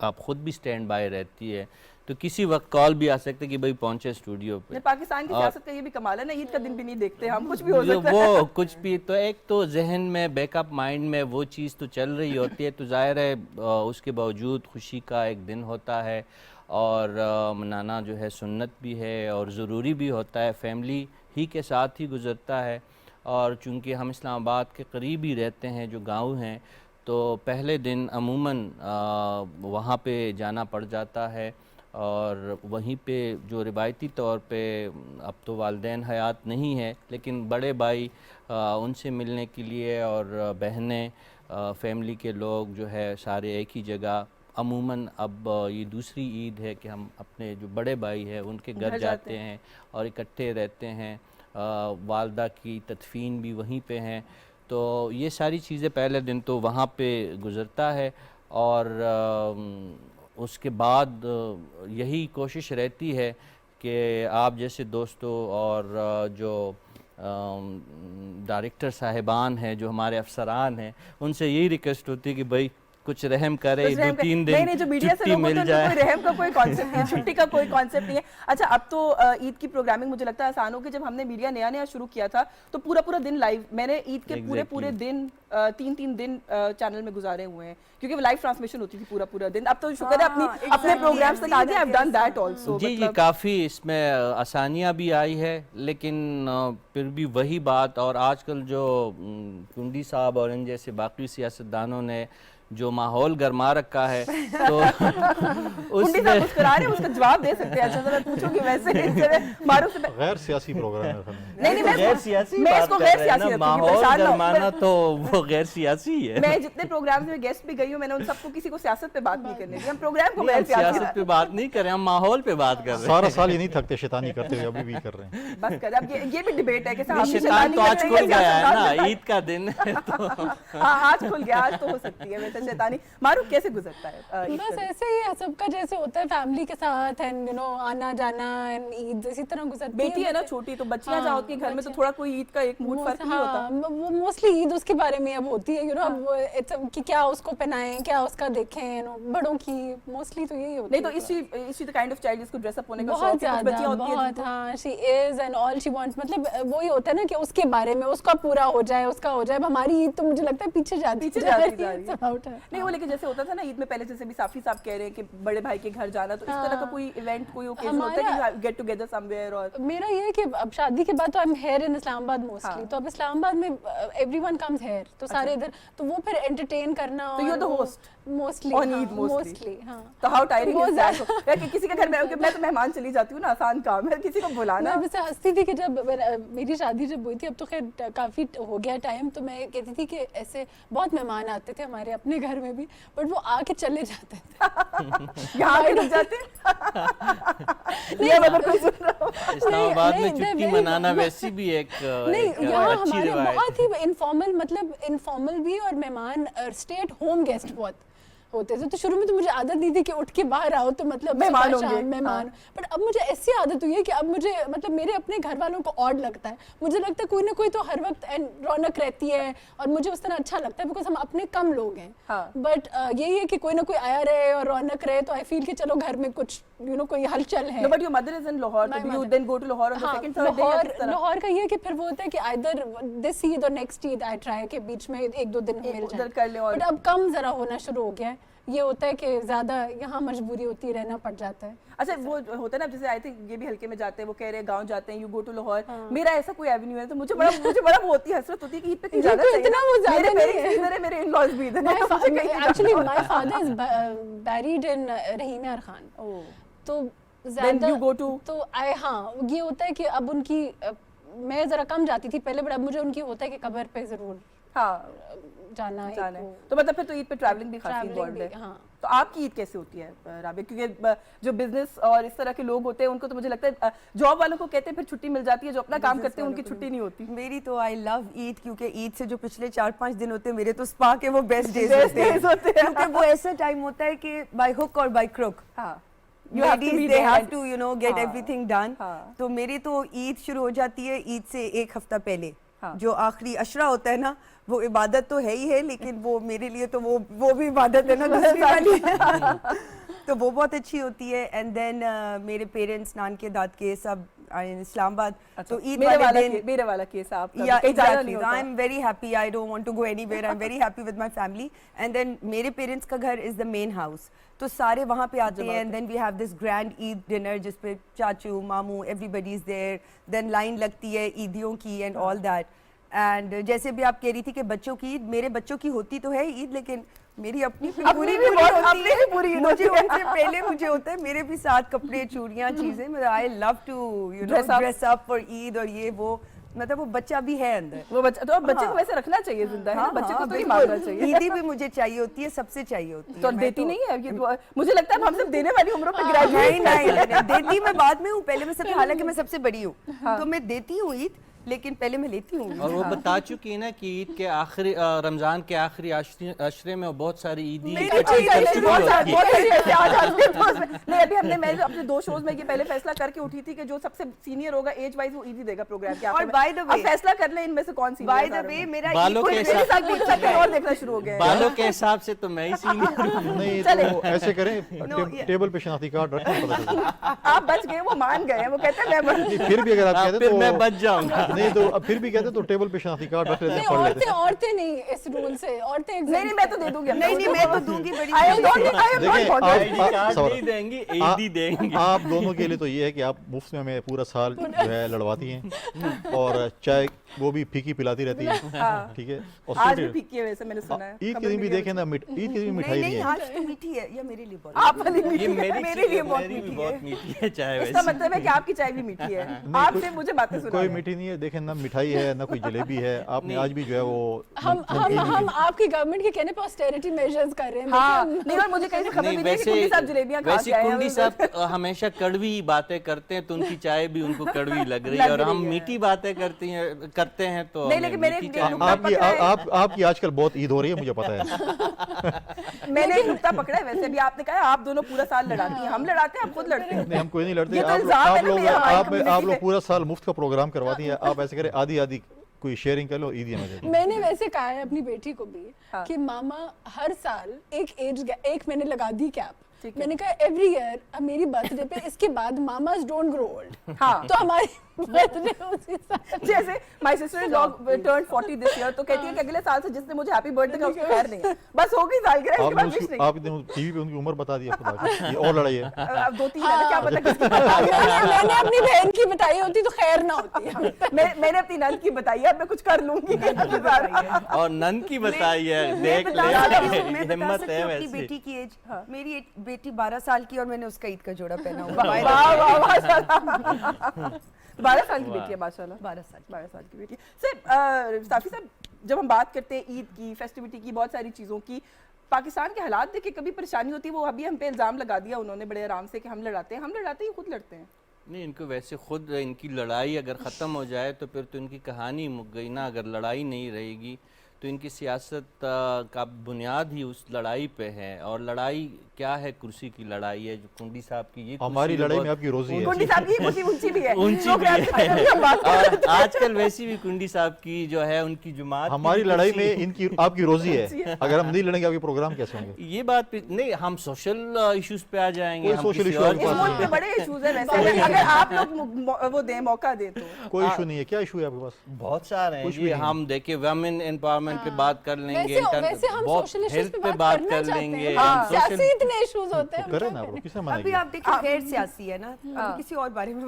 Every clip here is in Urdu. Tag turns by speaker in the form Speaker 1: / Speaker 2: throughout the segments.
Speaker 1: آپ خود بھی اسٹینڈ بائی رہتی ہے, تو کسی وقت کال بھی آ سکتے کہ بھائی پہنچے اسٹوڈیو پہ.
Speaker 2: پاکستان کی سیاست کا یہ بھی کمال ہے نا, عید کا دن بھی نہیں دیکھتے ہم, کچھ بھی ہو سکتا ہے.
Speaker 1: وہ کچھ بھی, تو ایک تو ذہن میں بیک اپ مائنڈ میں وہ چیز تو چل رہی ہوتی ہے, تو ظاہر ہے اس کے باوجود خوشی کا ایک دن ہوتا ہے, اور منانا جو ہے سنت بھی ہے اور ضروری بھی ہوتا ہے, فیملی ہی کے ساتھ ہی گزرتا ہے. اور چونکہ ہم اسلام آباد کے قریب ہی رہتے ہیں, جو گاؤں ہیں, تو پہلے دن عموماً وہاں پہ جانا پڑ جاتا ہے, اور وہیں پہ جو روایتی طور پہ اب تو والدین حیات نہیں ہے, لیکن بڑے بھائی ان سے ملنے کے لیے, اور بہنیں, فیملی کے لوگ جو ہے سارے ایک ہی جگہ. عموماً اب یہ دوسری عید ہے کہ ہم اپنے جو بڑے بھائی ہیں ان کے گھر جاتے ہیں اور اکٹھے رہتے ہیں, والدہ کی تدفین بھی وہیں پہ ہیں, تو یہ ساری چیزیں پہلے دن تو وہاں پہ گزرتا ہے. اور اس کے بعد یہی کوشش رہتی ہے کہ آپ جیسے دوستوں اور جو ڈائریکٹر صاحبان ہیں, جو ہمارے افسران ہیں, ان سے یہی ریکویسٹ ہوتی ہے کہ بھائی کچھ رحم کرے, 2-3 دن
Speaker 2: جو میڈیا سے
Speaker 1: چھٹی
Speaker 2: لوگ
Speaker 1: مل
Speaker 2: ہوتے ہیں
Speaker 1: جائے.
Speaker 2: کوئی رحم کا کوئی کانسیپٹ نہیں, چھٹی کا کوئی کانسیپٹ نہیں ہے. اچھا, اب تو عید کی پروگرامنگ مجھے لگتا ہے آسان ہو کہ جب ہم نے میڈیا نیا شروع کیا تھا تو پورا دن لائیو, میں نے عید کے پورے دن 3 دن چینل میں گزارے ہوئے ہیں, کیونکہ وہ لائیو ٹرانسمیشن ہوتی تھی پورا دن. اب تو شکر ہے اپنے پروگرامز تک آ گئے, I've done that also.
Speaker 1: جی جی, کافی اس میں آسانیاں بھی آئی ہے, لیکن پھر بھی وہی بات, اور آج کل جو کنڈی صاحب اور ان جیسے باقی سیاستدانوں نے جو ماحول گرما رکھا ہے, تو اس میں
Speaker 2: مسکرا رہے ہیں, اس کا جواب دے سکتے ہیں. اچھا ذرا پوچھوں کہ ویسے معروف سے
Speaker 3: غیر سیاسی پروگرام ہے.
Speaker 2: نہیں
Speaker 1: غیر سیاسی
Speaker 2: میں اس کو غیر سیاسی
Speaker 1: رکھوں گی, ماحول گرمانا تو وہ غیر سیاسی ہے.
Speaker 2: میں جتنے پروگرامز میں گیسٹ بھی گئی ہوں, میں نے ان سب کو کسی کو سیاست پہ بات نہیں کرنے دی. ہم پروگرام کو غیر
Speaker 1: سیاست پہ بات نہیں کر رہے, ہم ماحول پہ بات کر رہے ہیں.
Speaker 3: سارا سال ہی نہیں تھکتے شیطانی کرتے ہوئے, ابھی بھی کر رہے ہیں.
Speaker 2: بس کر, اب یہ بھی ڈیبیٹ ہے کہ صاحب
Speaker 1: شیطان تو آج کھل گیا ہے نا, عید کا دن ہے تو
Speaker 2: ہاں آج کھل گیا, آج تو ہو سکتی ہے ویسے شیطانی. معروف کیسے گزرتا ہے؟
Speaker 4: بس ایسے ہی ہے سب کا, جیسے ہوتا ہے فیملی کے ساتھ اینڈ آنا جانا, عید اسی طرح گزرتی ہے.
Speaker 2: بیٹی ہے نا چھوٹی, تو بچیاں جہاں ہوتی ہیں گھر میں تو تھوڑا کوئی عید کا ایک موڈ فرق نہیں ہوتا.
Speaker 4: وہ موسٹلی عید اس کے بارے میں اب ہوتی ہے کہ کیا اس کو پہنائیں, کیا اس کا دیکھیں, بڑوں کی موسٹلی تو یہی ہوتی ہے.
Speaker 2: نہیں تو اسی the kind of child جس کو ڈریس اپ ہونے کا
Speaker 4: بہت
Speaker 2: شوق ہے, کچھ بچیاں ہوتی ہیں
Speaker 4: بہت, ہاں she is and all she wants, مطلب وہی ہوتا ہے نا کہ اس کے بارے میں اس کا پورا ہو جائے, اس کا ہو جائے. ہماری عید تو مجھے لگتا ہے پیچھے جاتی جا رہی ہے.
Speaker 2: نہیں وہ لیکن جیسے ہوتا تھا نا عید میں پہلے, جیسے بھی صافی صاحب کہہ رہے ہیں کہ بڑے بھائی کے گھر جانا, تو اس طرح کا کوئی ایونٹ, کوئی اوکیزن ہوتا ہے کہ گیٹ ٹوگیدر سم ویئر؟ اور
Speaker 4: میرا یہ ہے کہ اب شادی کے بعد تو I'm here in اسلام آباد موسٹلی, تو اب اسلام آباد میں ایوری ون کمز ہیئر, تو سارے ادھر, تو وہ پھر انٹرٹین کرنا,
Speaker 2: تو یو دا ہوسٹ
Speaker 4: موسٹلی. ہاں,
Speaker 2: تو ہاؤ ٹائرنگ از دیٹ کہ کسی کے گھر میں تو مہمان چلی جاتی ہوں نا, آسان کام ہے کسی کو بلانا.
Speaker 4: میں ویسے ہنستی تھی کہ جب میری شادی جب ہوئی تھی, اب تو خیر کافی ہو گیا ٹائم, تو میں کہتی تھی کہ ایسے بہت مہمان آتے تھے ہمارے اپنے گھر میں بھی, بٹ وہ آ کے چلے جاتے تھے.
Speaker 2: یہاں پہ رک جاتے
Speaker 1: اسلام آباد میں چھٹی منانا ویسی بھی ایک
Speaker 4: یہاں
Speaker 1: اچھی
Speaker 4: ہمارے
Speaker 1: روایت
Speaker 4: بہت ہی انفارمل, مطلب انفارمل بھی, اور مہمان اسٹے ایٹ ہوم گیسٹ بہت ہوتے تھے. تو شروع میں تو مجھے عادت نہیں تھی کہ اٹھ کے باہر آؤ تو مطلب
Speaker 2: مہمان ہوں گے,
Speaker 4: مہمان, بٹ اب مجھے ایسی عادت ہوئی ہے کہ اب مجھے مطلب میرے اپنے گھر والوں کو آڈ لگتا ہے. مجھے لگتا ہے کوئی نہ کوئی تو ہر وقت رونق رہتی ہے, اور مجھے اس طرح اچھا لگتا ہے بیکاز ہم اپنے کم لوگ ہیں. بٹ یہی ہے کہ کوئی نہ کوئی آیا رہے اور رونق رہے, تو آئی فیل کہ چلو گھر میں کچھ کوئی ہلچل ہے.
Speaker 2: But your mother is in Lahore, so you then go to Lahore on the second third day.
Speaker 4: Lahore کا یہ کہ پھر وہ ہوتا ہے کہ either this عید اور نیکسٹ عید آئی ٹرائی کہ بیچ میں 1-2 دن مل جائے, بٹ اب کم ذرا ہونا شروع ہو گیا ہے. یہ ہوتا ہے کہ زیادہ یہاں مجبوری ہوتی ہے, رہنا پڑ جاتا ہے.
Speaker 2: اچھا وہ ہوتا ہے نا, جیسے آئی تھنک یہ بھی ہلکے میں جاتے ہیں, وہ کہہ رہے ہیں گاؤں جاتے ہیں, یو گو ٹو لاہور. میرا ایسا کوئی ایونیو ہے, تو مجھے بڑا وہ ہوتی ہے, حسرت ہوتی ہے کہ عید پہ کہیں جانا چاہیے. میرے ان لاز بھی ادھر ہیں.
Speaker 4: Actually my father is buried in Rahim Yar Khan, تو زیادہ تو ہاں یہ ہوتا ہے کہ اب ان کی, میں ذرا کم جاتی تھی پہلے, بٹ اب مجھے ان کی ہوتا ہے کہ قبر پہ ضرور جانا ہے.
Speaker 2: تو مطلب پھر تو عید پہ ٹریولنگ بھی خاصی انوالوڈ ہے. تو آپ کی عید کیسے ہوتی ہے رابعہ؟ کیونکہ جو بزنس اور اس طرح کے لوگ ہوتے ہیں ان کو تو مجھے لگتا ہے جاب والوں کو کہتے ہیں پھر چھٹی مل جاتی ہے, جو اپنا کام کرتے ہیں ان کی چھٹی نہیں ہوتی.
Speaker 5: میری تو آئی لو عید, کیونکہ عید سے جو پچھلے 4-5 دن ہوتے ہیں میرے تو سپا کے وہ بیسٹ ڈیز ہوتے ہیں, کیونکہ وہ ایسا ٹائم ہوتا ہے کہ بائی ہک اور by crook ladies they have to get everything done. تو میری تو عید شروع ہو جاتی ہے عید سے 1 ہفتہ پہلے, جو آخری عشرہ ہوتا ہے نا وہ عبادت تو ہے ہی ہے, لیکن وہ میرے لیے تو وہ بھی عبادت ہے نا دوسری والی تو وہ بہت اچھی ہوتی ہے. اینڈ دین میرے پیرنٹس نان کے داد کے سب اسلام آباد, تو عید والے دن
Speaker 2: میرے والا کیس آپ
Speaker 5: I am very happy, I don't want to go anywhere, I'm very happy with my family. And then میرے پیرنٹس کا گھر is the main house, تو سارے وہاں پہ آتے ہیں. And then we have this grand Eid dinner جس پہ چاچو ماموں everybody is there, then line لگتی ہے عیدیوں کی and all that. اینڈ جیسے بھی آپ کہہ رہی تھی کہ بچوں کی عید, میرے بچوں کی ہوتی تو ہے عید, لیکن میری اپنی پوری مجھے ان سے پہلے مجھے ہوتا ہے میرے بھی ساتھ کپڑے چوڑیاں چیزیں. I love to dress up for Eid, اور یہ وہ مطلب وہ بچہ بھی ہے اندر,
Speaker 2: وہ بچہ تو بچے کو ویسے رکھنا چاہیے زندہ ہے, بچے کو تو نہیں مارنا چاہیے.
Speaker 5: عیدی بھی مجھے چاہیے ہوتی ہے, سب سے چاہیے ہوتی ہے.
Speaker 2: تو دیتی نہیں ہے, مجھے لگتا ہے ہم سب دینے والی عمروں پہ گریجویٹ.
Speaker 5: نہیں دیتی میں بعد میں ہوں, پہلے میں سب, حالانکہ میں سب سے بڑی ہوں تو میں دیتی ہوں عید, لیکن پہلے میں لیتی ہوں.
Speaker 1: اور وہ بتا چکی ہے نا کہ عید کے آخری رمضان کے آخری عشرے میں بہت ساری عیدی
Speaker 2: نہیں, ابھی ہم نے میں اپنے 2 شوز میں یہ پہلے فیصلہ کر کے اٹھی تھی کہ جو سب سے سینئر ہوگا ایج وائز وہ عیدی دے گا پروگرام کے.
Speaker 5: اور بائی دا وے
Speaker 2: فیصلہ کر لیں ان میں سے کون سی.
Speaker 5: بائی دا وے میرا
Speaker 1: بالوں کے
Speaker 2: اور دیکھنا شروع ہو گیا,
Speaker 1: بالوں کے حساب سے تو میں ہی سینئر ہوں.
Speaker 3: نہیں تو ایسے کریں, ٹیبل پہ شناختی کارڈ رکھیں.
Speaker 2: آپ بچ گئے, وہ مان گئے, وہ کہتے ہیں میں
Speaker 3: پھر بھی اگر آپ کہتے
Speaker 1: پھر
Speaker 3: تو
Speaker 1: میں بچ جاؤں گا.
Speaker 3: نہیں تو پھر بھی کہتے تو ٹیبل پہ شناختی کارڈ رکھ لیتے ہیں, پڑھ لیتے ہیں.
Speaker 4: عورتیں نہیں اس رول سے, عورتیں
Speaker 2: نہیں میں تو دے دوں گی.
Speaker 5: نہیں میں تو دوں گی بڑی.
Speaker 3: آپ دونوں کے لیے تو یہ ہے کہ آپ مفت میں ہمیں پورا سال جو ہے لڑواتی ہیں, اور چائے وہ بھی پھیکی پلاتی رہتی ہے, ٹھیک ہے.
Speaker 2: آج بھی پھیکی ہے ویسے میں نے سنا ہے.
Speaker 3: عید کے دن بھی دیکھیں نا, عید کے دن مٹھائی نہیں ہے.
Speaker 5: آج تو میٹھی ہے, یہ میرے لیے بہت,
Speaker 2: آپ والی میٹھی
Speaker 1: میرے لیے بہت میٹھی ہے چائے.
Speaker 2: اس کا مطلب ہے کہ آپ کی چائے بھی میٹھی ہے, آپ سے مجھے باتیں سنا.
Speaker 3: کوئی میٹھی نہیں ہے, دیکھیں نہ مٹھائی ہے نہ کوئی جلیبی ہے. آپ نے آج بھی جو ہے وہ
Speaker 4: ہم آپ کی گورنمنٹ کے کہنے پہ آسٹیرٹی میجرز کر رہے ہیں.
Speaker 2: ہاں نہیں, اور مجھے کہیں سے خبر ملی ہے کہ کنڈی صاحب جلیبیاں کھا کے آئے ہیں.
Speaker 1: کنڈی صاحب ہمیشہ کڑوی باتیں کرتے ہیں, تو ان کی چائے بھی ان کو کڑوی لگ رہی ہے, اور ہم میٹھی باتیں کرتے ہیں تو
Speaker 2: نہیں. لیکن میرے
Speaker 3: آپ کی آج کل بہت عید ہو رہی ہے, مجھے پتا ہے.
Speaker 2: میں نے ایک نقطہ پکڑا ہے ویسے بھی, آپ نے کہا آپ دونوں پورا سال لڑاتی ہیں. ہم لڑاتے ہیں, ہم خود لڑتے ہیں.
Speaker 3: نہیں ہم کوئی نہیں لڑتے. آپ لوگ پورا سال مفت کا پروگرام کرواتی ہیں. آپ ایسے کریں آدھی کوئی شیئرنگ کر لو, عیدیاں
Speaker 4: میں نے ویسے کہا ہے اپنی بیٹی کو بھی کہ ماما ہر سال ایک میں نے لگا دی کیپ, میں نے کہا ایوری ایئر میری برتھ ڈے پہ اس کے بعد ماماز ڈونٹ گرو اولڈ. ہاں تو ہماری برتھ ڈے اسی سال,
Speaker 2: جیسے my sister in law turned 40 this year, تو کہتی ہے کہ اگلے سال سے جس نے مجھے ہیپی برتھ ڈے کا اس کو خیر نہیں ہے, بس ہو گئی سالگرہ, اس کے بعد کچھ نہیں.
Speaker 3: آپ نے ٹی وی پہ ان کی عمر بتا دی, یہ اور لڑائی ہے.
Speaker 2: اب 2-3 ہے نا, کیا پتا کس کی.
Speaker 4: میں نے اپنی بہن کی بتائی ہوتی تو خیر نہ ہوتی.
Speaker 2: میں نے اپنی نند کی بتائی ہے, اب میں کچھ کر لوں گی.
Speaker 1: اور نند کی بتائی ہے, دیکھ لے ہمت ہے.
Speaker 5: اپنی بیٹی کی ایج, میری بیٹی 12 سال کی, اور میں نے اس کا عید کا جوڑا پہنا ہوا.
Speaker 2: 12 سال کی بیٹی ہے ماشاءاللہ. 12 سال کی بیٹی. صافی صاحب, جب ہم بات کرتے ہیں عید کی, فیسٹیوٹی کی, بہت ساری چیزوں کی, پاکستان کے حالات دیکھ کے کبھی پریشانی ہوتی ہے؟ وہ ابھی ہم پہ الزام لگا دیا انہوں نے بڑے آرام سے کہ ہم لڑاتے ہیں. ہم لڑاتے ہیں, خود لڑتے ہیں.
Speaker 1: نہیں, ان کو ویسے خود ان کی لڑائی اگر ختم ہو جائے تو پھر تو ان کی کہانی مک گئی نا. اگر لڑائی نہیں رہے گی تو ان کی سیاست کا بنیاد ہی اس لڑائی پہ ہے. اور لڑائی کیا ہے؟ کرسی کی لڑائی ہے. جو کنڈی صاحب کی, یہ
Speaker 3: ہماری لڑائی میں آپ کی روزی ہے.
Speaker 2: کنڈی صاحب کی کرسی اونچی بھی ہے,
Speaker 1: اونچی بھی ہے, اور آج کل ویسی بھی کنڈی صاحب کی جو ہے ان کی جماعت,
Speaker 3: ہماری لڑائی میں ان کی آپ کی روزی ہے. اگر ہم نہیں لڑیں گے آپ کے پروگرام کیسے ہوں گے؟
Speaker 1: یہ بات نہیں, ہم سوشل ایشوز پہ آ جائیں گے.
Speaker 3: سوشل
Speaker 2: ایشوز بڑے ایشوز ہیں ویسے, اگر آپ لوگ وہ دیں, موقع دیں تو.
Speaker 3: کوئی ایشو نہیں ہے. کیا ایشو ہے آپ کے پاس؟
Speaker 1: بہت سارے ہیں. ہم دیکھیں ویمن امپاورمنٹ پہ بات کر لیں گے,
Speaker 4: ویسے ہم سوشل ایشوز
Speaker 1: پہ بات کر لیں گے.
Speaker 4: سیاسی اتنے ایشوز ہوتے ہیں.
Speaker 3: کریں نا, آپ کسے منع
Speaker 5: ابھی
Speaker 3: کیا؟
Speaker 5: آپ دیکھیں غیر سیاسی ہے نا, کسی اور بارے میں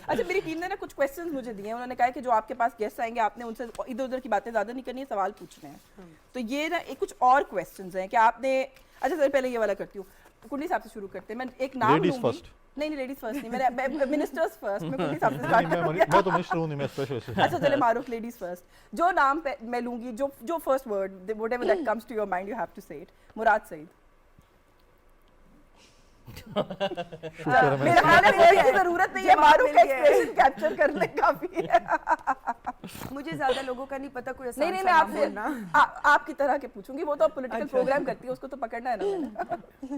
Speaker 2: اچھا, میری ٹیم نے نا کچھ کوسچنز مجھے دیے ہیں. انہوں نے کہا کہ جو آپ کے پاس گیسٹ آئیں گے آپ نے ان سے ادھر ادھر کی باتیں زیادہ نہیں کرنی ہے, سوال پوچھنے ہیں. تو یہ نا کچھ اور کوسچنز ہیں کہ آپ نے, اچھا سر پہلے یہ والا کرتی ہوں, کنڈی صاحب سے شروع کرتے ہیں. میں ایک نام لوں گی. نہیں لیڈیز فرسٹ نہیں, میں منسٹرز فرسٹ. میں کنڈی صاحب سے اسٹارٹ کروں گی.
Speaker 3: میں تو منسٹر ہوں نہیں, میں اسپیشل.
Speaker 2: اچھا چلے معروف, لیڈیز فرسٹ. جو نام میں لوں گی, جو first word whatever that comes to your mind you have to say it. Murad Saeed. میرا خیال ہے کوئی ضرورت نہیں ہے, معروف کا ایکسپریشن کیپچر کرنے کافی ہے.
Speaker 5: مجھے زیادہ لوگوں کا نہیں پتا. کوئی
Speaker 2: نہیں, میں آپ سے آپ کی طرح کے پوچھوں گی. وہ تو پولیٹیکل پروگرام کرتی ہے, اس کو تو پکڑنا ہے نا.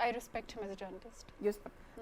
Speaker 4: I respect him as a journalist.
Speaker 2: Yes.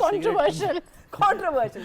Speaker 4: Controversial.
Speaker 2: Controversial.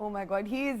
Speaker 5: Oh my God, he is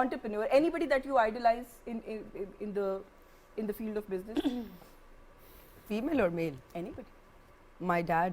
Speaker 2: entrepreneur, anybody that you idolize in the field of business?
Speaker 5: Female or male?
Speaker 2: Anybody.
Speaker 5: My dad,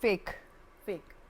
Speaker 5: Fake.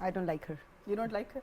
Speaker 5: I don't like her.
Speaker 2: You don't like her?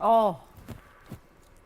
Speaker 5: Oh,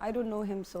Speaker 5: I don't know him so.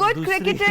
Speaker 5: good cricketer,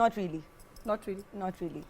Speaker 5: Not really.
Speaker 2: Not really.
Speaker 5: Not really.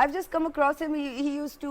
Speaker 5: I've just come across him. He used to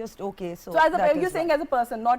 Speaker 5: just okay. So
Speaker 2: as a you're saying as a person, not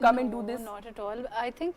Speaker 2: come and do this?
Speaker 4: Not at all. I think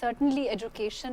Speaker 4: certainly education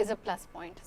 Speaker 4: is a plus point,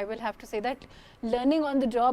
Speaker 4: I will have to say that learning on the job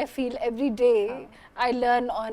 Speaker 4: I feel every day I learn on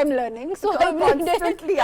Speaker 4: I'm learning, so
Speaker 2: constantly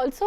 Speaker 4: also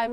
Speaker 4: I'm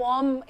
Speaker 4: warm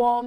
Speaker 4: warm,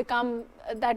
Speaker 4: become that,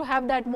Speaker 4: to have that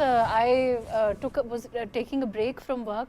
Speaker 4: I was taking a break from work,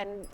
Speaker 4: and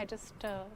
Speaker 4: I just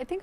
Speaker 4: I think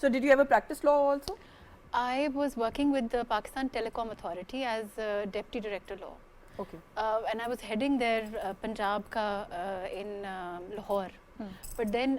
Speaker 2: So did you ever practice law also?
Speaker 4: I was working with the Pakistan Telecom Authority as Deputy Director Law.
Speaker 2: Okay.
Speaker 4: And I was heading their Punjab ka in Lahore. But then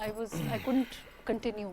Speaker 4: I couldn't continue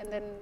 Speaker 4: and then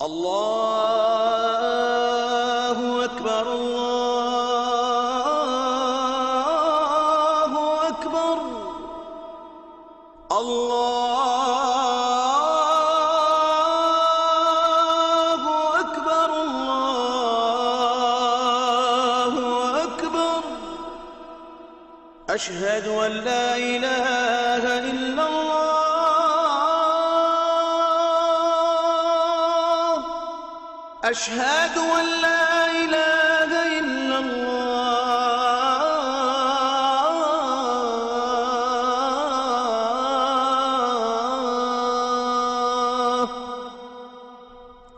Speaker 6: الله أكبر الله أكبر الله أكبر الله أكبر أشهد أن لا إله إلا الله أشهد أن لا إله إلا الله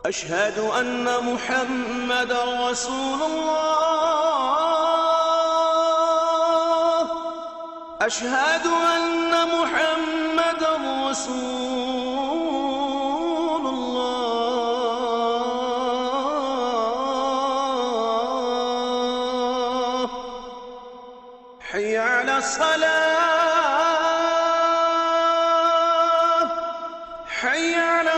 Speaker 6: أشهد أن محمدًا رسول الله أشهد أن محمدًا رسول الله حي على الصلاة حي على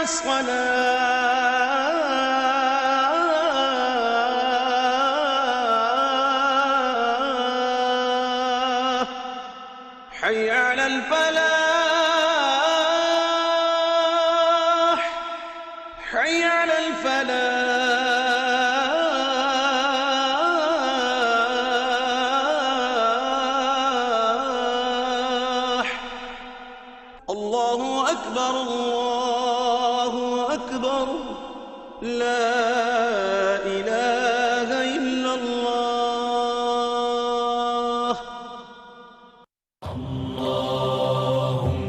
Speaker 6: الصلاة حي على الفلاح حي على الفلاح الله أكبر الله أكبر لا إله إلا الله اللهم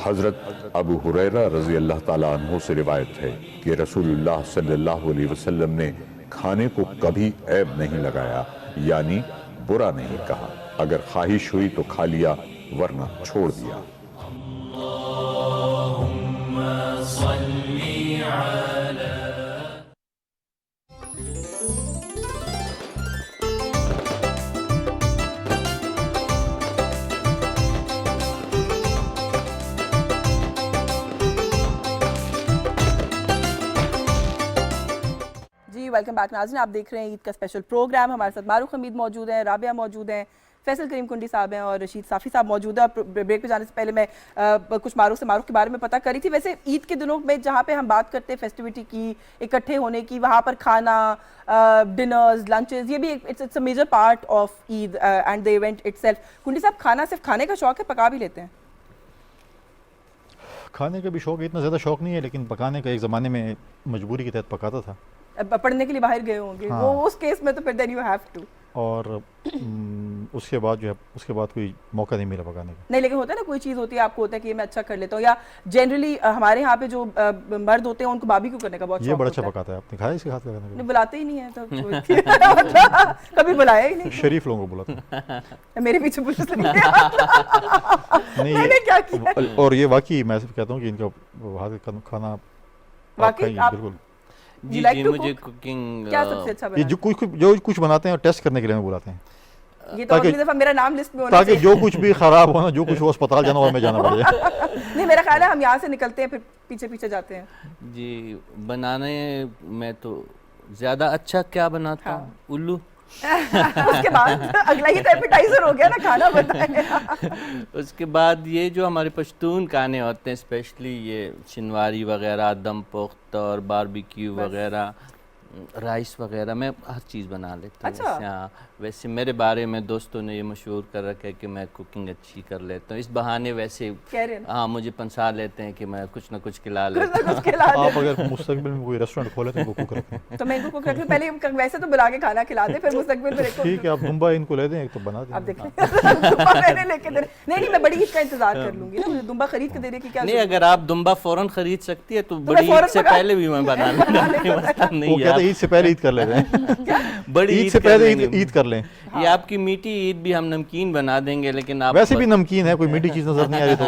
Speaker 7: حضرت ابو ہریرہ رضی اللہ تعالیٰ عنہ سے روایت ہے کہ رسول اللہ صلی اللہ علیہ وسلم نے کھانے کو کبھی عیب نہیں لگایا، یعنی برا نہیں کہا۔ اگر خواہش ہوئی تو کھا لیا، ورنہ چھوڑ دیا۔
Speaker 2: ویلکم بیک ناظرین، آپ دیکھ رہے ہیں عید کا اسپیشل پروگرام۔ ہمارے ساتھ معروف حمید موجود ہیں، رابعہ موجود ہیں، فیصل کریم کنڈی صاحب ہیں اور رشید صافی صاحب موجود ہیں۔ اور بریک پہ جانے سے پہلے میں کچھ معروف کے بارے میں پتہ کری تھی۔ ویسے عید کے دنوں میں جہاں پہ ہم بات کرتے ہیں فیسٹیوٹی کی، اکٹھے ہونے کی، وہاں پر کھانا، ڈنرز، لنچز، یہ بھی it's a major part of Eid and the event itself. Kundi صاحب، کھانا صرف کھانے کا شوق ہے، پکا بھی لیتے ہیں؟
Speaker 3: کھانے کا بھی شوق ہے، اتنا زیادہ شوق نہیں ہے، لیکن پکانے کا ایک زمانے میں مجبوری کے تحت پکاتا تھا۔
Speaker 2: پڑھنے کے لیے باہر گئے ہوں گے وہ اس کیس میں تو پھر دین یو ہیو ٹو۔
Speaker 3: اور اس کے بعد جو ہے اس کے بعد کوئی موقع نہیں ملا پکانے کا۔
Speaker 2: نہیں، لیکن ہوتا ہے نا کوئی چیز ہوتی ہے آپ کو ہوتا ہے کہ یہ میں اچھا کر لیتا ہوں، یا جنرلی ہمارے یہاں پہ جو مرد ہوتے ہیں ان کو باربیکیو کرنے کا بہت شوق
Speaker 3: یہ بڑا
Speaker 2: ہوتا
Speaker 3: اچھا
Speaker 2: ہے۔
Speaker 3: پکاتا ہے، آپ نے کھایا اس کے ہاتھ کا کھانا؟
Speaker 2: نہیں، بلاتے ہی نہیں ہیں تو کبھی بلایا ہی نہیں۔
Speaker 3: شریف لوگوں کو بلاتا ہے،
Speaker 2: میرے پیچھے پولیس
Speaker 3: نہیں
Speaker 2: کیا کیا۔
Speaker 3: اور یہ واقعی میں کہتا ہوں کہ ان کا ہاتھ کا کھانا
Speaker 2: واقعی
Speaker 3: بالکل۔
Speaker 1: جی مجھے کوکنگ
Speaker 2: کیا سب سے اچھا
Speaker 3: یہ جو کچھ بناتے ہیں ٹیسٹ کرنے کے لیے ہمیں بلاتے ہیں،
Speaker 2: یہ تو اگلی دفعہ میرا نام لسٹ میں ہونا
Speaker 3: تاکہ جو کچھ بھی خراب ہونا، جو کچھ ہو اسپتال جانا ہو ہمیں جانا پڑ جائے۔
Speaker 2: نہیں، میرا خیال ہے ہم یہاں سے نکلتے ہیں پھر پیچھے پیچھے جاتے ہیں۔
Speaker 1: جی، بنانے میں تو زیادہ اچھا کیا بناتا ہوں؟ الو۔
Speaker 2: اس کے بعد اگلا ہی تو ایپیٹائزر ہو گیا نا، کھانا بتائیں۔
Speaker 1: اس کے بعد یہ جو ہمارے پشتون کھانے ہوتے ہیں، اسپیشلی یہ شنواری وغیرہ، دم پخت اور باربیکیو وغیرہ، رائس وغیرہ، میں ہر چیز بنا لیتا ہوں۔
Speaker 2: اچھا۔
Speaker 1: ہاں، ویسے میرے بارے میں دوستوں نے یہ مشہور کر رکھا ہے کہ میں کوکنگ اچھی کر لیتا ہوں۔ اس بہانے ویسے ہاں مجھے پنسا لیتے ہیں کہ میں کچھ نہ کچھ کھلا لیتا ہوں۔
Speaker 3: آپ اگر مستقبل میں کوئی ریسٹورینٹ کھولے تو ان کو کوک رکھیں
Speaker 2: تو میں ان کو کوک رکھ لوں، پہلے ویسے تو بلا کے کھانا کھلا دیں، پھر مستقبل میں
Speaker 3: ٹھیک ہے، آپ دمبا ان کو لے دیں، ایک تو بنا دیں۔
Speaker 2: آپ دیکھ لیں میں نے لے کے دیں۔ نہیں، میں بڑی عید کا انتظار کر لوں گی نا، مجھے دمبا خرید کے دینے کی کیا
Speaker 1: نہیں، اگر آپ دمبا فوراً خرید سکتی ہے تو بڑی عید سے پہلے بھی میں بنا لوں گی۔
Speaker 3: وہ کہتے ہیں عید سے پہلے عید کر لیتے ہیں،
Speaker 1: بڑی
Speaker 3: عید سے پہلے عید کر لیں۔
Speaker 1: یہ آپ کی میٹھی عید بھی ہم نمکین بنا دیں گے، لیکن آپ
Speaker 3: ویسے بھی نمکین ہے، کوئی میٹھی چیز نظر نہیں آ رہی تو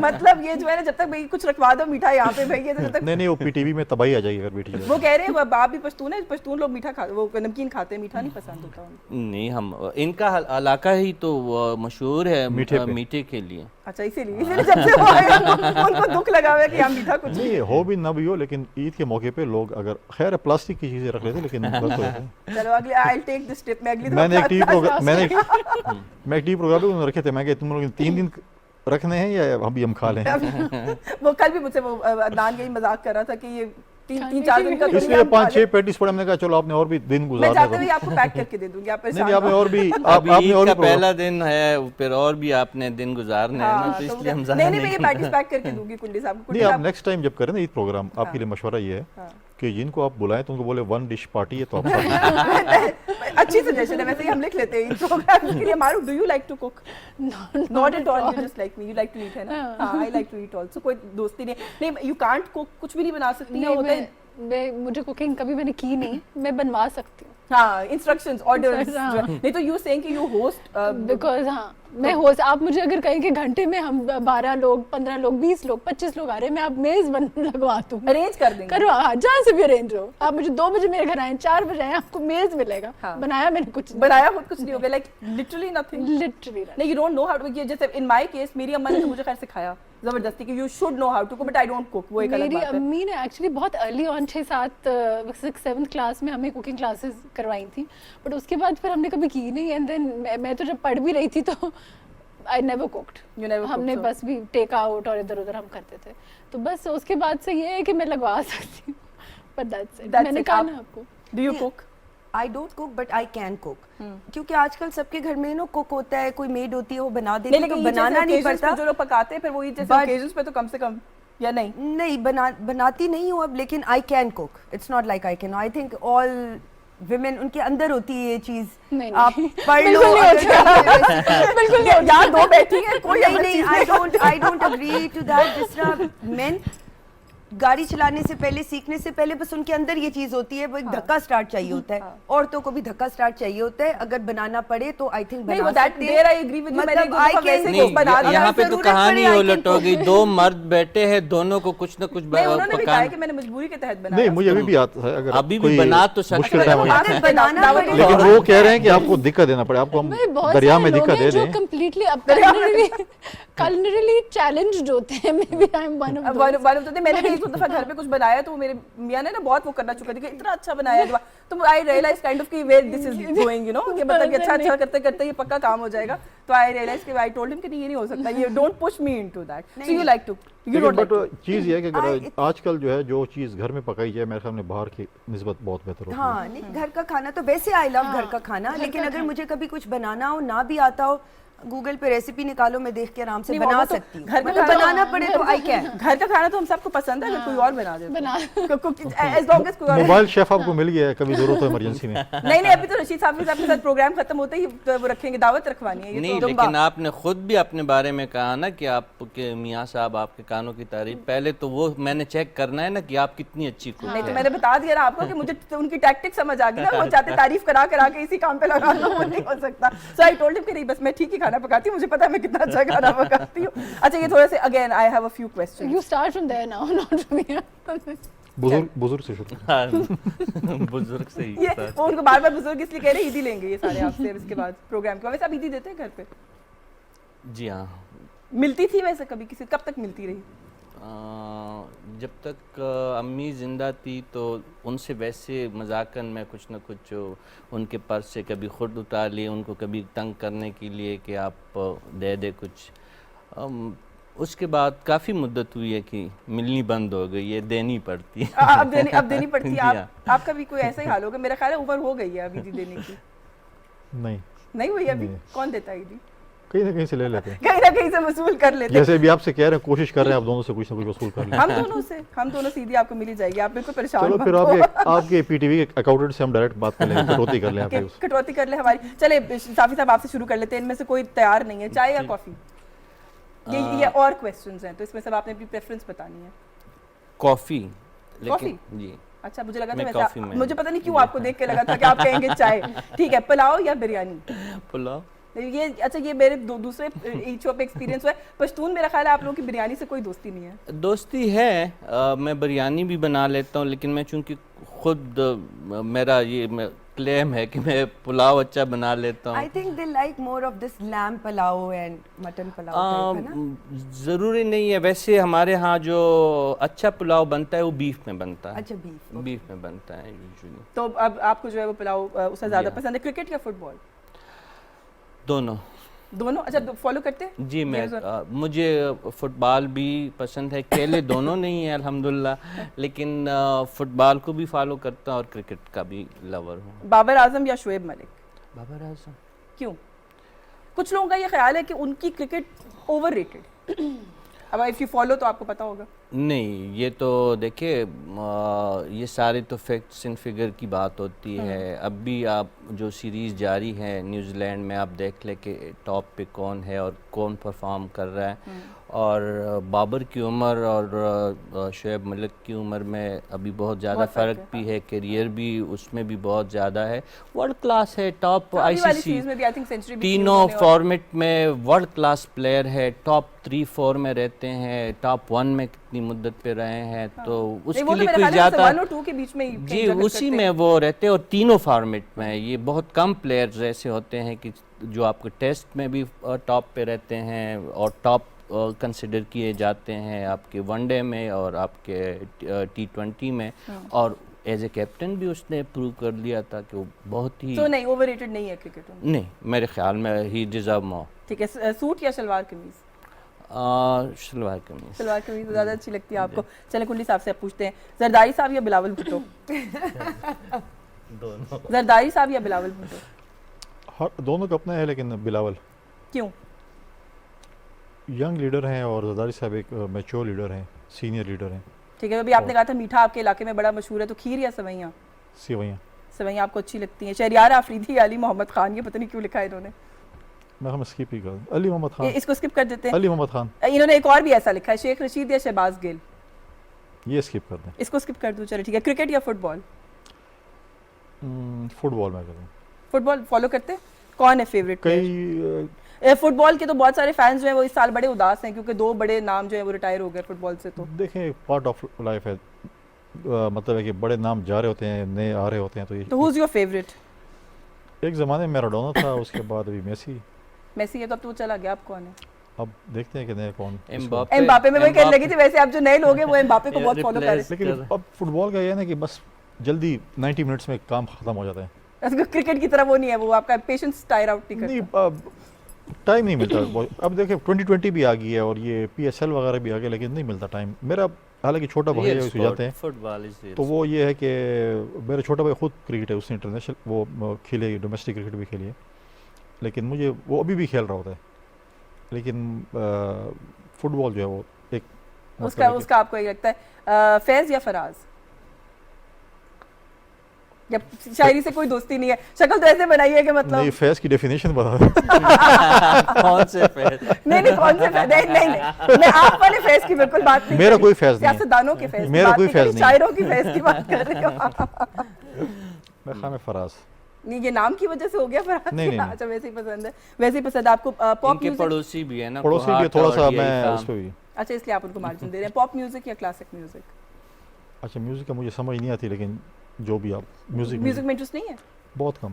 Speaker 2: مطلب یہ جو ہے نا، جب تک بھائی کچھ رکھوا دو میٹھا یہاں پہ بھائی، جب تک
Speaker 3: نہیں وہ پی ٹی وی میں تباہی آ جائے گی اگر میٹھی چیز۔
Speaker 2: وہ کہہ رہے ہیں آپ بھی پشتون ہیں، پشتون لوگ میٹھا کھاتے، وہ نمکین کھاتے ہیں، میٹھا نہیں پسند ہوتا ان۔
Speaker 1: نہیں، ہم ان کا علاقہ ہی تو مشہور ہے میٹھے کے لیے۔
Speaker 2: اچھا، اسی لیے جب سے وہ آئے ان کو دکھ لگا ہوا ہے کہ ہم میٹھا کچھ
Speaker 3: نہیں ہو بھی نہ بھی ہو، لیکن عید کے موقع پہ لوگ اگر خیر پلاسٹک کی چیزیں رکھ لیتے لیکن غلط ہو جاتے ہیں۔
Speaker 2: چلو اگلے I'll take this tip، میں اگلی
Speaker 3: میں نے ایک ٹی وی پروگرام
Speaker 2: میں
Speaker 3: رکھے تھے، میں کہ تم لوگ 3 دن رکھنے ہیں یا ہم کھا لیں؟
Speaker 2: وہ کل بھی مجھ سے وہ عدنان یہی مذاق کر رہا تھا کہ یہ 3-4 دن کا
Speaker 3: اس لیے 5-6 پیٹیز پڑے، ہم نے کہا چلو آپ نے اور بھی دن
Speaker 2: میں
Speaker 3: گزارنا
Speaker 2: چاہتے ہوئے آپ کو پیک کر کے دے دوں گی، آپ
Speaker 3: نہیں آپ نے اور بھی
Speaker 1: عید کا پہلا دن ہے، پھر اور بھی آپ نے دن گزارنے ہیں نا، تو اس لیے ہم زیادہ
Speaker 2: نہیں میں یہ پیٹیز پیک کر کے دوں گی کنڈی صاحب کو۔
Speaker 3: نہیں، آپ نیکسٹ ٹائم جب کریں نا عید پروگرام، آپ کے لیے مشورہ یہ ہے کہ جن کو آپ بلائیں تو ان کو بولے 1 ڈش پارٹی ہے تو آپ
Speaker 2: اچھی سجیشن ہے، ویسے ہی ہم لکھ لیتے ہیں پروگرام کے لیے۔ مارو do you like to cook? Not at all, you just like me, you like to eat ہے نا؟ ہاں، I like to eat also, کوئی دوستی نہیں، یو کانٹ کوک، کچھ بھی نہیں بنا سکتی ہے، ہوتا ہے
Speaker 4: مجھے کوکنگ کبھی میں نے کی نہیں، میں بنوا سکتی ہوں۔
Speaker 2: ہاں، انسٹرکشنز، آرڈرز، نہیں تو یو سیئنگ کہ یو ہوسٹ،
Speaker 4: بیکاز ہاں میں ہوسٹ، آپ مجھے اگر کہیں کہ گھنٹے میں ہم 12 لوگ 15 لوگ 20 لوگ 25 لوگ آ رہے ہیں، میں آپ میز لگوا دوں،
Speaker 2: ارینج کر دیں گے،
Speaker 4: کروا جہاں سے بھی ارینج ہو۔ آپ مجھے 2 بجے میرے گھر آئیں، 4 بجے آئیں، آپ کو میز ملے گا، بنایا میں نے کچھ
Speaker 2: بنایا خود کچھ نہیں ہوگا، لائک لٹرلی نتھنگ،
Speaker 4: لٹرلی
Speaker 2: نہیں، you don't know how to, جیسے ان مائی کیس میری اماں نے مجھے خیر سکھایا زبردستی کہ you should know how to cook, but I don't cook, وہ ایک الگ
Speaker 4: میری
Speaker 2: بات ہے۔
Speaker 4: امی نے ایکچولی بہت ارلی آن 6-7 کلاس میں ہمیں کوکنگ کلاسز کروائی تھیں، بٹ اس کے بعد پھر ہم نے کبھی کی نہیں، اینڈ دین میں تو جب پڑھ بھی رہی تھی تو I never cooked. ہم نے بس بھی ٹیک آؤٹ اور ادھر ادھر ہم کرتے تھے، تو بس اس کے بعد سے یہ ہے کہ میں لگوا سکتی ہوں، but that's it. میں نے کہا نا آپ کو۔
Speaker 2: Do you cook?
Speaker 5: I don't cook but I can cook. کیونکہ آج کل سب کے گھر میں نا کوک ہوتا ہے، کوئی میڈ ہوتی ہے وہ بنا دیتی ہے، تو بنانا نہیں پڑتا۔
Speaker 2: جو لوگ پکاتے ہیں پھر وہی جیسے اوکیزنز پہ تو کم سے کم، یا نہیں
Speaker 5: بناتی نہیں ہوں اب، لیکن I can cook. It's not like I can. I think all women ان کے اندر ہوتی ہے یہ چیز,
Speaker 4: نہیں,
Speaker 5: آپ پڑھ لو.
Speaker 4: بالکل نہیں,
Speaker 2: یہاں دو بیٹھی ہیں, کوئی
Speaker 5: نہیں, I don't agree to that. جس طرح men گاڑی چلانے سے پہلے, سیکھنے سے پہلے بس ان کے اندر یہ چیز ہوتی ہے, وہ ایک دھکا سٹارٹ چاہیے ہوتا ہے. عورتوں کو بھی دھکا سٹارٹ چاہیے ہوتا ہے, اگر بنانا پڑے تو آئی تھنک بنا سکتے ہیں.
Speaker 1: یہاں پہ تو کہانی الٹ ہو گئی, دو مرد بیٹھے ہیں, دونوں کو کچھ نہ کچھ
Speaker 2: پکانا. میں نے مجبوری کے تحت بنایا.
Speaker 3: نہیں, مجھے ابھی بھی آتا ہے, اگر
Speaker 1: ابھی بھی بنا تو سکتے ہیں,
Speaker 5: بنانا پڑے,
Speaker 3: لیکن وہ کہہ رہے ہیں کہ آپ کو دقت دینا پڑے, آپ کو ہم دریا میں دقت دے دیں.
Speaker 4: کمپلیٹلی کلنرلی چیلنجڈ ہوتے ہیں. میں بھی
Speaker 2: میں نے بھی ایک دفعہ گھر پہ کچھ بنایا تو میرے میاں نے نا بہت وہ کرنا چکا تھا کہ اتنا اچھا بنایا ہے, تو آئی ریئلائز کائنڈ آف کہ where this is going, you know, کہ مطلب کہ اچھا کرتے کرتے یہ پکا کام ہو جائے گا. تو آئی ریئلائز کہ آئی ٹولڈ ہم کہ نہیں, یہ نہیں ہو سکتا, یہ don't push me into that. So you like to, you don't like to.
Speaker 3: چیز یہ ہے کہ اگر آج کل جو ہے جو چیز گھر میں پکائی جائے میرے خیال میں باہر کی نسبت بہت بہتر ہوتی ہے.
Speaker 5: ہاں, نہیں, گھر کا کھانا تو ویسے آئی لو گھر کا کھانا, لیکن اگر مجھے کبھی کچھ بنانا ہو, نہ بھی آتا ہو, گوگل پہ ریسیپی نکالو, میں دیکھ کے آرام سے بنا سکتی ہوں.
Speaker 2: گھر کا
Speaker 5: بنانا پڑے تو آئی کین.
Speaker 2: گھر کا کھانا تو ہم سب کو پسند ہے, اگر کوئی اور بنا دے.
Speaker 3: موبائل شیف آپ کو مل گیا ہے, کبھی ضرورت ہو ایمرجنسی میں.
Speaker 2: نہیں, ابھی تو رشید صاحب کے ساتھ پروگرام ختم ہوتے ہی وہ رکھیں گے, دعوت رکھوانی ہے.
Speaker 1: نہیں, لیکن آپ نے خود بھی اپنے بارے میں کہا نا کہ آپ کے میاں صاحب آپ کے کانوں کی تعریف, پہلے تو وہ میں نے چیک کرنا ہے نا کہ آپ کتنی اچھی کوک
Speaker 2: نہیں, تو میں نے بتا دیا نا آپ کو کہ مجھے ان کی ٹیکٹک سمجھ آ گئی نا, وہ چاہتے تعریف کرا کے اسی کام پہ لگا دو, وہ نہیں ہو سکتا. سو آئی ٹولڈ ہم کہ نہیں, بس میں ٹھیک ہی کھانا پکاتی ہوں, مجھے پتا ہے میں کتنا اچھا کھانا پکاتی ہوں. اچھا, یہ تھوڑا سے again I have a few questions.
Speaker 4: You start from there now, not from here.
Speaker 3: بزرگ سے شروع.
Speaker 1: بزرگ سے ہی.
Speaker 2: وہ ان کو بار بار بزرگ اس لیے کہہ رہے ہیں عیدی لیں گے یہ سارے آپ سے اس کے بعد پروگرام کے. ویسے آپ عیدی دیتے ہیں گھر پہ؟
Speaker 1: جی ہاں.
Speaker 2: ملتی تھی ویسے کبھی کسی, کب تک ملتی رہی؟
Speaker 1: جب تک امی زندہ تھی تو ان سے ویسے مذاقاً میں کچھ نہ کچھ ان کے پرس سے کبھی خود اتار لیے, ان کو کبھی تنگ کرنے کے لیے کہ آپ دے دے کچھ. اس کے بعد کافی مدت ہوئی ہے کہ ملنی بند ہو گئی ہے, دینی پڑتی ہے.
Speaker 2: اب دینی پڑتی ہے. آپ کا بھی کوئی ایسا ہی حال ہوگا, میرا خیال ہے اوور ہو گئی ہے اب عیدی دینے کی. نہیں ہوئی ابھی؟ کون دیتا ہے عیدی؟
Speaker 3: کہیں نہ کہیں سے لے لیتے ہیں,
Speaker 2: کہیں نہ کہیں سے وصول کر لیتے ہیں.
Speaker 3: جیسے بھی آپ سے کہہ رہے ہیں, کوشش کر رہے ہیں آپ دونوں سے کچھ نہ کچھ وصول کر لیں.
Speaker 2: ہم دونوں سیدھی آپ کو ملی جائے گی, آپ بالکل پریشان.
Speaker 3: چلو پھر آپ کے پی ٹی وی کے اکاؤنٹنٹ سے ہم ڈائریکٹ بات کر لیں, کٹوتی کر لیں آپ کی.
Speaker 2: کٹوتی کر لیں ہماری. چلے صافی صاحب آپ سے شروع کر لیتے ہیں, ان میں سے کوئی تیار نہیں ہے, چائے یا کافی؟ یہ اور کویسچنز ہیں تو اس میں سب آپ نے اپنی پریفرنس بتانی ہے.
Speaker 1: کافی.
Speaker 2: کافی
Speaker 1: جی.
Speaker 2: اچھا, مجھے لگا تھا ویسا, مجھے پتہ نہیں کیوں آپ کو دیکھ کے لگا تھا کہ آپ کہیں گے چائے. ٹھیک ہے, پلاؤ یا بریانی؟
Speaker 1: پلاؤ.
Speaker 2: یہ اچھا, یہ میرے دوسرے شو پہ ایکسپیرینس ہوا ہے. پشتون میرا خیال ہے آپ لوگوں کی بریانی سے کوئی دوستی نہیں ہے.
Speaker 1: دوستی ہے, میں بریانی بھی بنا لیتا ہوں, لیکن میں چونکہ خود میرا یہ کلیم ہے کہ میں پلاؤ اچھا بنا لیتا ہوں.
Speaker 5: I think they like more of this lamb pulao and mutton pulao.
Speaker 1: ضروری نہیں ہے, ویسے ہمارے ہاں جو اچھا پلاؤ بنتا ہے وہ بیف میں بنتا ہے.
Speaker 5: اچھا,
Speaker 1: بیف میں بنتا ہے یوزلی.
Speaker 2: تو اب آپ کو جو ہے وہ پلاؤ اس سے زیادہ پسند ہے, کرکٹ یا فٹ بال؟
Speaker 1: دونوں.
Speaker 2: اچھا, فالو کرتے ہیں؟
Speaker 1: جی, مجھے فٹ بال بھی پسند ہے, کھیلے دونوں نہیں ہیں الحمدللہ, لیکن فٹ بال کو بھی فالو کرتا ہوں اور کرکٹ کا بھی لور ہوں.
Speaker 2: بابر اعظم یا شعیب ملک؟
Speaker 1: بابر اعظم.
Speaker 2: کیوں؟ کچھ لوگوں کا یہ خیال ہے کہ ان کی کرکٹ اوور ریٹڈ. اب اف یو فالو تو آپ کو پتا ہوگا.
Speaker 1: نہیں, یہ تو دیکھیں, یہ سارے تو فیکٹس اینڈ فگر کی بات ہوتی ہے. اب بھی آپ جو سیریز جاری ہے نیوزی لینڈ میں, آپ دیکھ لیں کہ ٹاپ پہ کون ہے اور کون پرفارم کر رہا ہے. اور بابر کی عمر اور شعیب ملک کی عمر میں ابھی بہت زیادہ فرق بھی ہے, کیریئر بھی اس میں بھی بہت زیادہ ہے. ورلڈ کلاس ہے, ٹاپ آئی سی سی تینوں فارمیٹ میں ورلڈ کلاس پلیئر ہے, ٹاپ 3-4 میں رہتے ہیں, ٹاپ 1 میں کتنی مدت پہ رہے ہیں, تو اس کے لیے کوئی زیادہ جی اسی میں وہ رہتے ہیں. اور تینوں فارمیٹ میں یہ بہت کم پلیئرز ایسے ہوتے ہیں کہ جو آپ کے ٹیسٹ میں بھی ٹاپ پہ رہتے ہیں اور ٹاپ کنسیڈر کیے جاتے ہیں آپ کے ون ڈے میں اور آپ کے T20 میں. اور ایز اے کیپٹن بھی اس نے پروو کر لیا تھا کہ وہ بہت ہی.
Speaker 2: تو نہیں, اوور ریٹڈ نہیں ہے کرکٹ؟
Speaker 1: نہیں, میرے خیال میں ہی ڈیزرو مور.
Speaker 2: ٹھیک ہے, سوٹ یا شلوار قمیض؟
Speaker 1: شلوار قمیض.
Speaker 2: شلوار قمیض زیادہ اچھی لگتی ہے آپ کو. چلیں کنڈلی صاحب سے پوچھتے ہیں, زرداری صاحب یا بلاول بھٹو؟ زرداری صاحب یا بلاول بھٹو؟
Speaker 3: دونوں کا اپنا ہے, لیکن بلاول.
Speaker 2: کیوں؟
Speaker 3: ینگ لیڈر ہیں اور زرداری صاحب ایک میچور لیڈر ہیں, سینئر لیڈر ہیں.
Speaker 2: ٹھیک ہے, ابھی آپ نے کہا تھا میٹھا آپ کے علاقے میں بڑا مشہور ہے, تو کھیر یا سوئیاں؟
Speaker 3: سیویاں.
Speaker 2: سوئیاں آپ کو اچھی لگتی ہیں؟ شہریار آفریدی علی محمد خان، یہ پتہ نہیں کیوں لکھا ہے انہوں نے.
Speaker 3: میں ہم اسکپ ہی کر دیں. علی محمد خان.
Speaker 2: اس کو اسکپ کر دیتے ہیں.
Speaker 3: علی محمد خان.
Speaker 2: انہوں نے ایک اور بھی ایسا لکھا ہے، شیخ رشید یا شہباز گل.
Speaker 3: یہ اسکپ کر دیں.
Speaker 2: اس کو اسکپ کر دوں. چلو ٹھیک ہے. کرکٹ یا فٹ بال؟
Speaker 3: فٹ بال میں کروں.
Speaker 2: فٹ بال فالو کرتے ہیں؟ کون ہے فیوریٹ؟
Speaker 3: کئی
Speaker 2: فٹ بال کے تو بہت سارے فینس جو ہیں وہ اس سال بڑے اداس ہیں کیونکہ 2 بڑے نام جو ہیں وہ ریٹائر ہو گئے فٹ بال سے. تو
Speaker 3: دیکھیں پارٹ آف لائف ہے، مطلب ہے کہ بڑے نام جا رہے ہوتے ہیں، نئے آ رہے ہوتے ہیں.
Speaker 2: تو ہوز یور فیوریٹ؟
Speaker 3: ایک زمانے میں میراڈونا تھا، اس کے بعد ابھی میسی.
Speaker 2: میسی ہے تو اب تو چلا گیا. اب کون ہے؟
Speaker 3: اب دیکھتے ہیں کہ نئے کون.
Speaker 2: امباپے. میں وہی کہنے لگی تھی، ویسے اب جو نئے لوگ ہیں وہ امباپے کو بہت فالو کر رہے ہیں.
Speaker 3: لیکن اب فٹ بال کا یہ ہے نا کہ بس جلدی 90 منٹس میں کام ختم ہو جاتا ہے.
Speaker 2: کرکٹ کی طرح وہ نہیں ہے، وہ آپ کا پیشنس ٹائر آؤٹ نہیں کرتا.
Speaker 3: ٹائم نہیں ملتا. اب دیکھیں 2020 بھی آ گئی ہے اور یہ PSL وغیرہ بھی آ گیا، لیکن نہیں ملتا ٹائم. میرا حالانکہ چھوٹا بھائی ہے، اس کو جاتے ہیں تو وہ یہ ہے کہ میرا چھوٹا بھائی خود کرکٹ ہے، اس نے انٹرنیشنل وہ کھیلے، ڈومیسٹک کرکٹ بھی کھیلی ہے، لیکن مجھے وہ ابھی بھی کھیل رہا ہوتا ہے. لیکن فٹ بال جو ہے وہ ایک
Speaker 2: اس کا آپ کو یہ لگتا ہے فیض یا فراز؟ جب شاعری سے کوئی دوستی نہیں ہے. شکل تو ایسے بنائی ہے کہ مطلب
Speaker 3: نہیں، فیض کی ڈیفینیشن بتا دیں.
Speaker 1: کون سے فیض؟
Speaker 2: نہیں کون سے فیض؟ نہیں میں آپ والے فیض کی بالکل بات نہیں.
Speaker 3: میرا کوئی فیض نہیں.
Speaker 2: سیاستدانوں کے فیض.
Speaker 3: میرا کوئی فیض نہیں.
Speaker 2: شاعروں کی فیض کی بات کر رہی ہوں.
Speaker 3: میں خام فراز.
Speaker 2: نہیں یہ نام کی وجہ سے ہو گیا فراز؟
Speaker 3: نہیں.
Speaker 2: اچھا ویسے ہی پسند ہے. ویسے ہی پسند. آپ کو پاپ میوزک؟
Speaker 1: پڑوسی بھی ہے نا،
Speaker 3: پڑوسی بھی تھوڑا سا میں اس کو بھی.
Speaker 2: اچھا اس لیے آپ ان کو مارجن دے رہے ہیں. پاپ میوزک یا کلاسک میوزک؟
Speaker 3: اچھا میوزک کا مجھے سمجھ نہیں آتی، لیکن جو بھی آپ میوزک
Speaker 2: میں انٹرسٹ نہیں ہے؟
Speaker 3: بہت کم.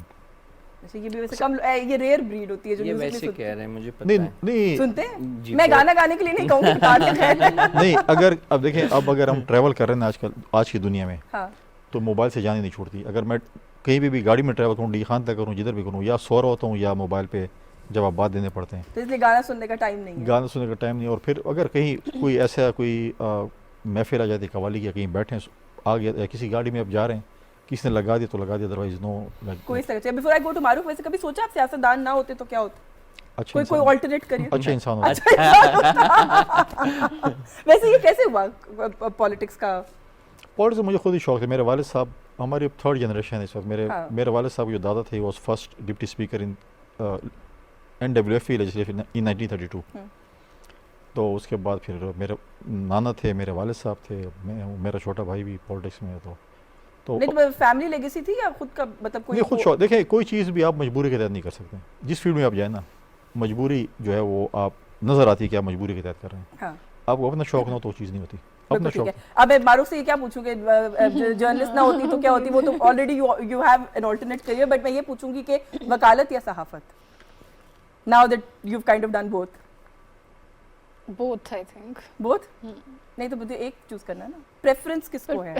Speaker 2: اچھا یہ بھی ویسے کم، یہ ریئر بریڈ ہوتی ہے جو
Speaker 1: یہ
Speaker 2: میوزک
Speaker 1: ویسے کہہ رہے ہیں، مجھے پتہ
Speaker 3: نہیں
Speaker 1: ہے.
Speaker 3: نہیں
Speaker 2: سنتے ہیں. میں گانا گانے کے لیے نہیں کہوں گی گانے
Speaker 3: نہیں. اگر اب دیکھیں، اب اگر ہم ٹریول کر رہے ہیں آج کی دنیا میں، تو موبائل سے جانے نہیں چھوڑتی. اگر میں کہیں بھی گاڑی میں ٹریول کروں، ڈی خان تک کروں، جدھر بھی کروں، یا سو رہا ہوتا ہوں یا موبائل پہ جوابات دینے پڑتے ہیں،
Speaker 2: تو اس لیے گانا سننے کا ٹائم نہیں ہے.
Speaker 3: گانا سننے کا ٹائم نہیں. اور پھر اگر کہیں کوئی ایسا کوئی محفل آ جاتی قوالی کی، کہیں بیٹھے آ گیا یا کسی گاڑی میں اب جا رہے ہیں، کسی نے لگا دیا تو لگا دیا، ادروائز نو.
Speaker 2: کوئی سکتا ہے. بیفور آئی گو ٹو معروف، ویسے کبھی سوچا آپ سیاستدان نہ ہوتے تو کیا ہوتا؟
Speaker 3: اچھا
Speaker 2: کوئی آلٹرنیٹ کریے.
Speaker 3: اچھا انسان ہوتا.
Speaker 2: ویسے یہ کیسے ہوا پالیٹکس کا؟
Speaker 3: پالیٹکس مجھے خود ہی شوق ہے. میرے والد صاحب، ہماری 3rd جنریشن ہے اس وقت. میرے والد صاحب جو دادا تھے، was first deputy speaker in NWFE legislation in 1932. تو اس کے بعد پھر میرے نانا تھے، میرے والد صاحب تھے، میں ہوں، میرا چھوٹا بھائی بھی پالیٹکس میں ہے. تو
Speaker 2: فیملی لیگیسی تھی یا خود کا مطلب کوئی؟
Speaker 3: خود شوق. دیکھیں کوئی چیز بھی آپ مجبوری کے تحت نہیں کر سکتے. جس فیلڈ میں آپ جائیں نا، مجبوری جو ہے وہ آپ نظر آتی ہے کہ آپ مجبوری کے تحت کر رہے ہیں. آپ کو اپنا شوق نہ ہو تو وہ چیز نہیں ہوتی. اپنا شوق.
Speaker 2: اب معروف سے یہ کیا پوچھوں کہ جرنلسٹ نہ ہوتی تو کیا ہوتی؟ وہ تو already you have an alternate career. But میں یہ پوچھوں گی کہ وکالت یا صحافت؟ Now that you kind of done both.
Speaker 4: Both I think.
Speaker 2: Both? نہیں تو مجھے ایک چوز کرنا ہے نا. پریفرنس کس کو ہے؟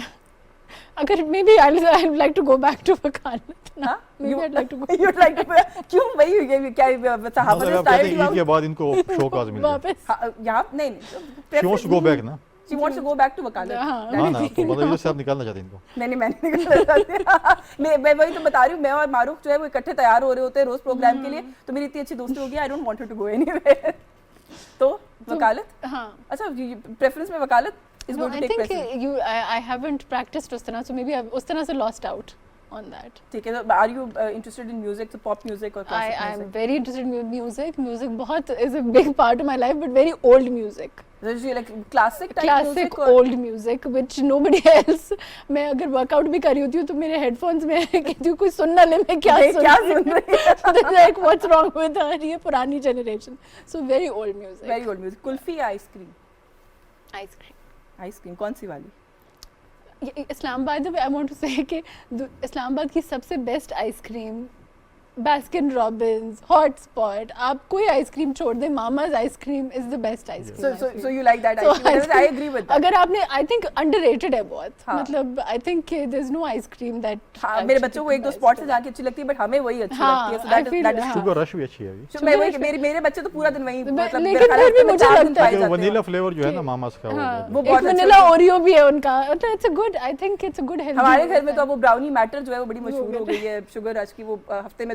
Speaker 4: اگر maybe I would like to go back to وکالت.
Speaker 2: ہاں
Speaker 4: maybe I like to go.
Speaker 2: You would like to کیوں وہی کیا صحافت سے اسٹائل
Speaker 3: عید کے بعد ان کو شوق آز مل گیا.
Speaker 2: یہاں نہیں
Speaker 3: She wants to go back نا.
Speaker 2: She wants to go back to وکالت.
Speaker 3: ہاں نا، تو مطلب یہ سے آپ نکالنا چاہتے ہیں ان کو.
Speaker 2: نہیں میں نہیں نکالنا چاہتی. میں وہی تو بتا رہی ہوں. میں اور معروف جو ہے وہ اکٹھے تیار ہو رہے ہوتے ہیں روز پروگرام کے لیے. تو میری اتنی اچھی دوستی ہوگی. I don't want her to go anywhere. تو وکالت.
Speaker 4: ہاں
Speaker 2: اچھا پریفرنس میں وکالت is going to take precedence.
Speaker 4: I haven't practiced اس طرح, so maybe I've اس طرح سے lost out on that.
Speaker 2: ٹھیک ہے. Are you interested in music, so pop music or classic music?
Speaker 4: I am very interested in music. Music بہت is a big part of my life, but very old music.
Speaker 2: Like classic type music
Speaker 4: Classic old music which nobody else. میں اگر ورک آؤٹ بھی کر رہی ہوتی ہوں تو میرے ہیڈ فونس میں کہتی ہوں کوئی سن نہ لے میں کیا سن رہی ہوں. Like what's wrong with her? یہ پرانی generation. So very old music.
Speaker 2: Very old music. Kulfi یا ice cream?
Speaker 4: Ice cream.
Speaker 2: Ice cream کون سی والی؟
Speaker 4: اسلام آباد میں آئی وانٹ ٹو سے کہ اسلام آباد کی سب سے best ice cream Baskin Robbins, hot spot, آپ کوئی آئس کریم چھوڑ دیں, Mama's ice cream is the best ice cream.
Speaker 2: So you like that ice cream? I agree with that.
Speaker 4: اگر آپ نے آئی تھنک انڈر ریٹڈ ہے بہت, مطلب I think there is no ice cream that.
Speaker 2: میرے بچوں کو ایک دو اسپاٹ سے جا کے اچھی لگتی ہے, بٹ ہمیں وہی اچھی لگتی ہے.
Speaker 3: شوگر رش بھی اچھی ہے.
Speaker 2: میرے بچے تو پورا دن وہی,
Speaker 4: لیکن پھر بھی مجھے لگتا ہے
Speaker 3: ونیلا فلیور جو ہے نا ماماز کا,
Speaker 2: وہ بہت
Speaker 4: ونیلا اوریو بھی ہے ان کا. It's a good, I think it's a good healthy.
Speaker 2: ہمارے گھر میں تو وہ براؤنی میٹر جو ہے وہ بڑی مشہور ہو گئی ہے شوگر رش کی. وہ ہفتے میں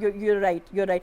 Speaker 2: you're right.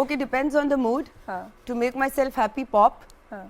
Speaker 5: Okay, depends on the mood. To make myself happy, pop.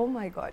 Speaker 5: Oh my God.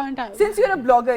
Speaker 4: can't have.
Speaker 2: Since you're a blogger,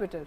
Speaker 2: Twitter?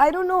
Speaker 5: I don't know.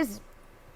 Speaker 5: is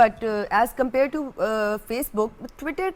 Speaker 5: But as compared to Facebook, Twitter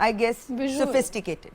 Speaker 5: I guess, sophisticated.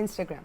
Speaker 2: Instagram.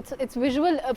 Speaker 4: It's visual.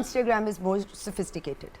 Speaker 5: Instagram is more sophisticated.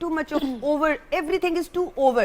Speaker 5: too much of over, everything is too over.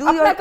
Speaker 5: Do your